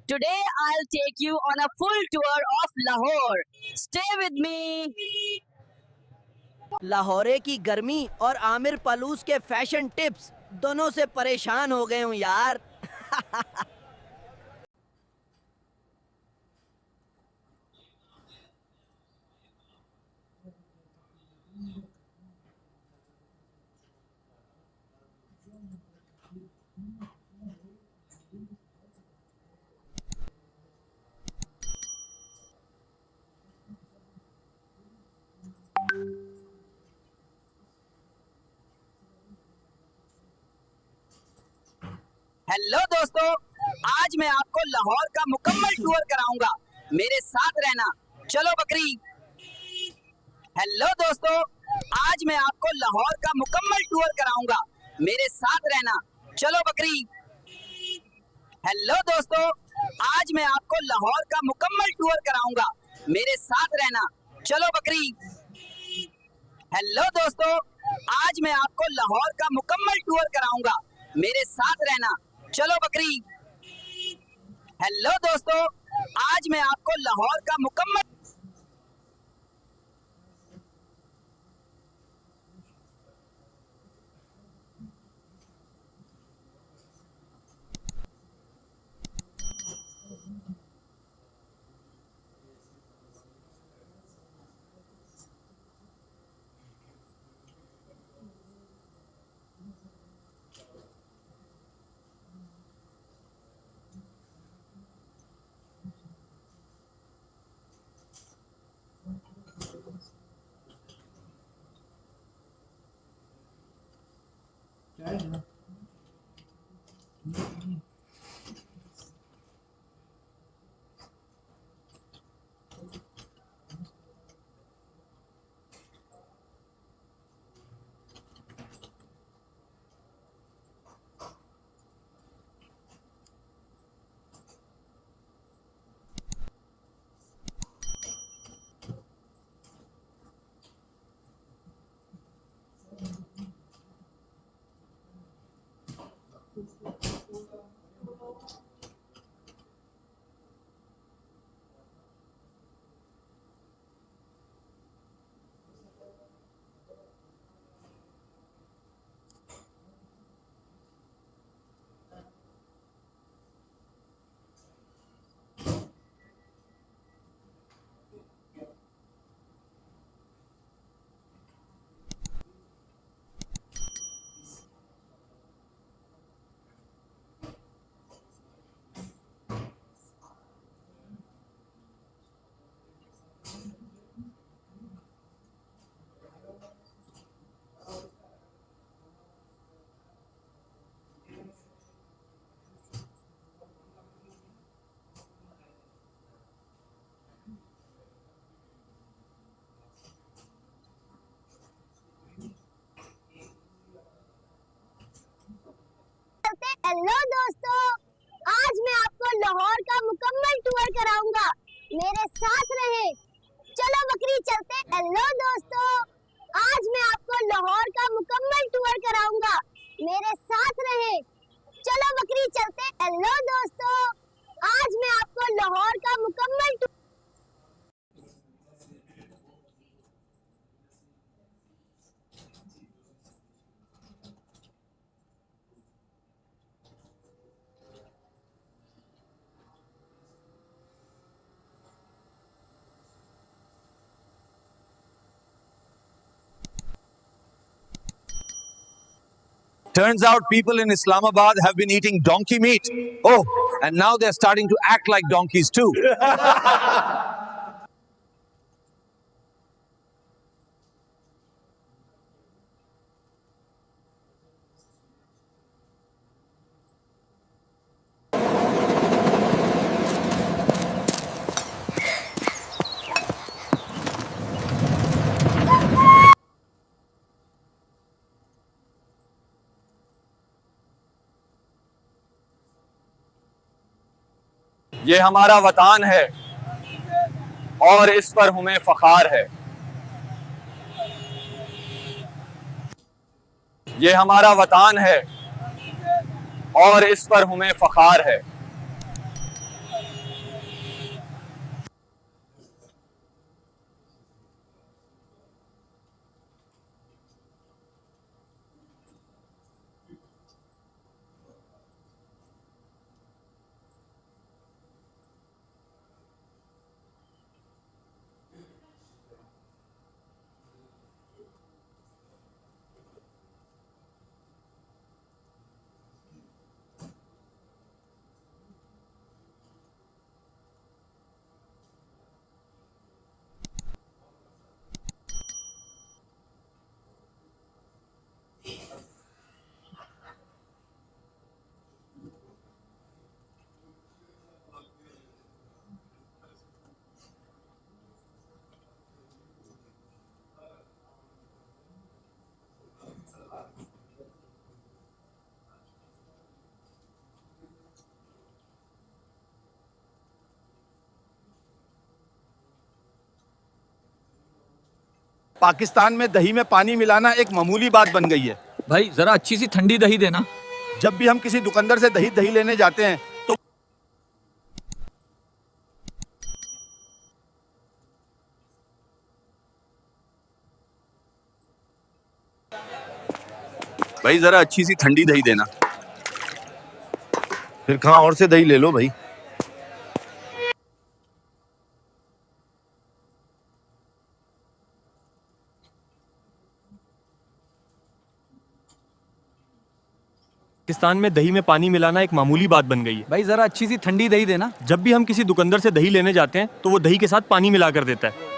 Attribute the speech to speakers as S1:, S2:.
S1: Today I'll take you on a full tour of Lahore. Stay with me.
S2: लाहौरे की गर्मी और आमिर पलूस के fashion tips दोनों से परेशान हो गए हूँ यार।
S1: हेलो दोस्तों, आज मैं आपको लाहौर का मुकम्मल टूर कराऊंगा। मेरे साथ रहना, चलो बकरी। हेलो दोस्तों, आज मैं आपको लाहौर का मुकम्मल टूर कराऊंगा। मेरे साथ रहना, चलो बकरी। हेलो दोस्तों, आज मैं आपको लाहौर का मुकम्मल टूर कराऊंगा। मेरे साथ रहना, चलो बकरी। हेलो दोस्तों, आज मैं आपको लाहौर का मुकम्मल टूर कराऊंगा। मेरे साथ रहना, चलो बकरी। हेलो दोस्तों, आज मैं आपको लाहौर का मुकम्मल
S3: हेलो दोस्तों, आज मैं आपको लाहौर का मुकम्मल टूर कराऊंगा। मेरे साथ रहे, चलो बकरी चलते। हेलो दोस्तों, आज मैं आपको लाहौर का मुकम्मल टूर कराऊंगा। मेरे साथ रहे, चलो बकरी चलते। हेलो दोस्तों, आज मैं आपको लाहौर का मुकम्मल tour
S4: Turns out people in Islamabad have been eating donkey meat. Oh, and now they're starting to act like donkeys too. ये हमारा वतन है और इस पर हमें फखार है। ये हमारा वतन है और इस पर हमें फखार है।
S5: पाकिस्तान में दही में पानी मिलाना एक मामूली बात बन गई है।
S6: भाई जरा अच्छी सी ठंडी दही देना।
S5: जब भी हम किसी दुकानदार से दही लेने जाते हैं तो
S7: भाई जरा अच्छी सी ठंडी दही देना।
S5: फिर कहाँ और से दही ले लो भाई।
S8: पाकिस्तान में दही में पानी मिलाना एक मामूली बात बन गई है।
S6: भाई जरा अच्छी सी ठंडी दही देना।
S8: जब भी हम किसी दुकानदार से दही लेने जाते हैं तो वो दही के साथ पानी मिला कर देता है।